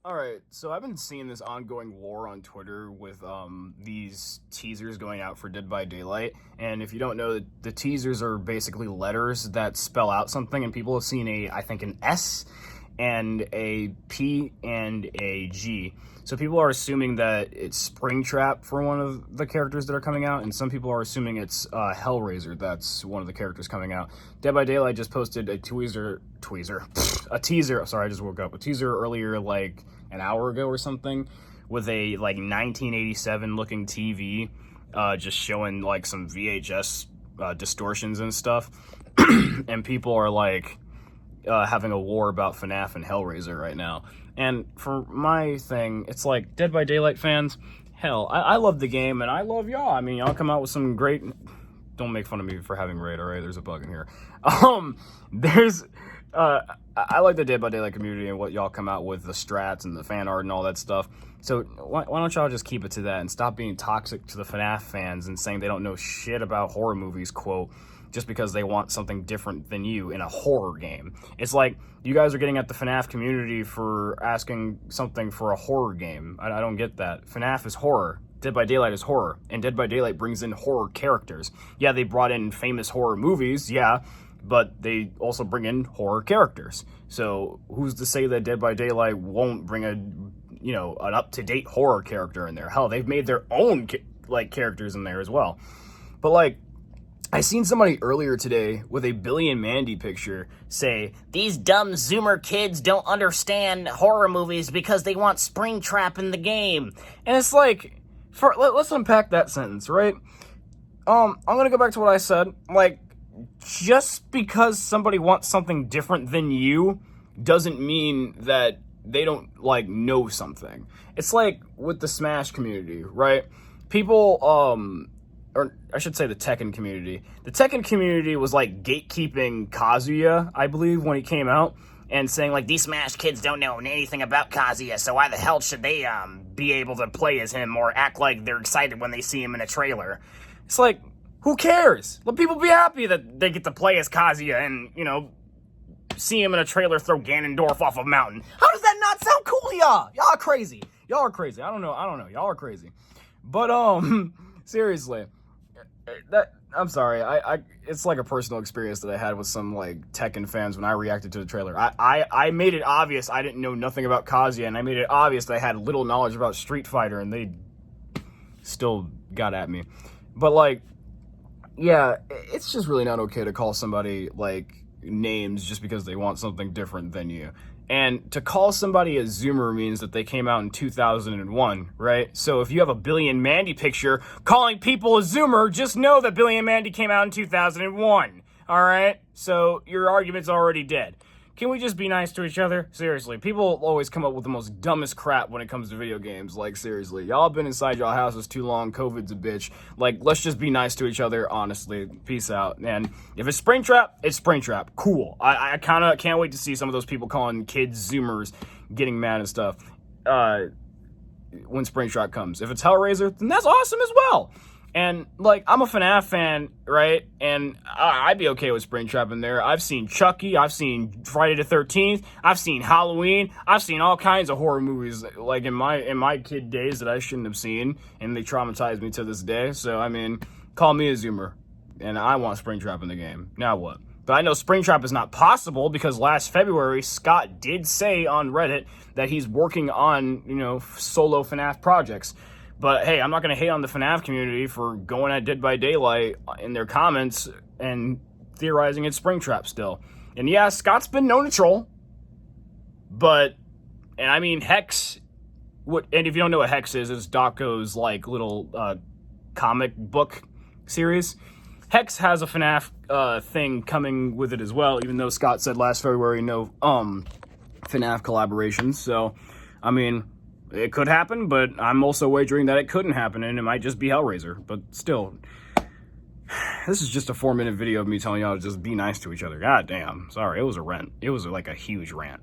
Alright, so I've been seeing this ongoing war on Twitter with these teasers going out for Dead by Daylight, and if you don't know, the teasers are basically letters that spell out something, and people have seen I think an S and a P and a G. So people are assuming that it's Springtrap for one of the characters that are coming out, and some people are assuming it's Hellraiser, that's one of the characters coming out. Dead by Daylight just posted a teaser, sorry, I just woke up, a teaser earlier, like an hour ago or something, with a like 1987 looking TV, just showing like some VHS distortions and stuff, and people are like, having a war about FNAF and Hellraiser right now. And for my thing, it's like, Dead by Daylight fans, hell, I love the game, and I love y'all. I mean, y'all come out with some great... Don't make fun of me for having raid, alright? There's a bug in here. I like the Dead by Daylight community and what y'all come out with, the strats and the fan art and all that stuff. So why don't y'all just keep it to that and stop being toxic to the FNAF fans and saying they don't know shit about horror movies, quote, just because they want something different than you in a horror game. It's like, you guys are getting at the FNAF community for asking something for a horror game. I don't get that. FNAF is horror. Dead by Daylight is horror. And Dead by Daylight brings in horror characters. Yeah, they brought in famous horror movies, yeah, but they also bring in horror characters. So who's to say that Dead by Daylight won't bring an up-to-date horror character in there? Hell, they've made their own characters in there as well. But like, I seen somebody earlier today with a Billy and Mandy picture say, "These dumb Zoomer kids don't understand horror movies because they want Springtrap in the game." And it's like, let's unpack that sentence, right? I'm gonna go back to what I said. Like, just because somebody wants something different than you doesn't mean that they don't, know something. It's like with the Smash community, right? People, or I should say the Tekken community. The Tekken community was, gatekeeping Kazuya, I believe, when he came out, and saying, these Smash kids don't know anything about Kazuya, so why the hell should they, be able to play as him or act like they're excited when they see him in a trailer? It's like, who cares? Let people be happy that they get to play as Kazuya and, see him in a trailer throw Ganondorf off a mountain. How does that not sound cool to y'all? Y'all are crazy. Y'all are crazy. I don't know. Y'all are crazy. But, seriously, I'm sorry. It's like a personal experience that I had with some Tekken fans when I reacted to the trailer. I made it obvious I didn't know nothing about Kazuya, and I made it obvious that I had little knowledge about Street Fighter, and they still got at me. But yeah, it's just really not okay to call somebody names just because they want something different than you. And to call somebody a Zoomer means that they came out in 2001, right? So if you have a Billy and Mandy picture calling people a Zoomer, just know that Billy and Mandy came out in 2001, all right? So your argument's already dead. Can we just be nice to each other? Seriously, people always come up with the most dumbest crap when it comes to video games. Seriously, y'all have been inside y'all houses too long. COVID's a bitch. Let's just be nice to each other, honestly. Peace out. And if it's Springtrap, it's Springtrap. Cool. I kind of can't wait to see some of those people calling kids Zoomers getting mad and stuff when Springtrap comes. If it's Hellraiser, then that's awesome as well. And, I'm a FNAF fan, right? And I'd be okay with Springtrap in there. I've seen Chucky, I've seen Friday the 13th, I've seen Halloween, I've seen all kinds of horror movies, in my kid days that I shouldn't have seen, and they traumatized me to this day. So, I mean, call me a Zoomer, and I want Springtrap in the game. Now what? But I know Springtrap is not possible because last February, Scott did say on Reddit that he's working on, solo FNAF projects. But hey, I'm not going to hate on the FNAF community for going at Dead by Daylight in their comments and theorizing it's Springtrap still. And yeah, Scott's been known to troll. And I mean, Hex, and if you don't know what Hex is, it's Daco's little comic book series. Hex has a FNAF thing coming with it as well, even though Scott said last February no FNAF collaborations. So, I mean, it could happen, but I'm also wagering that it couldn't happen, and it might just be Hellraiser. But still, this is just a 4-minute video of me telling y'all to just be nice to each other. God damn. Sorry, it was a rant. It was a huge rant.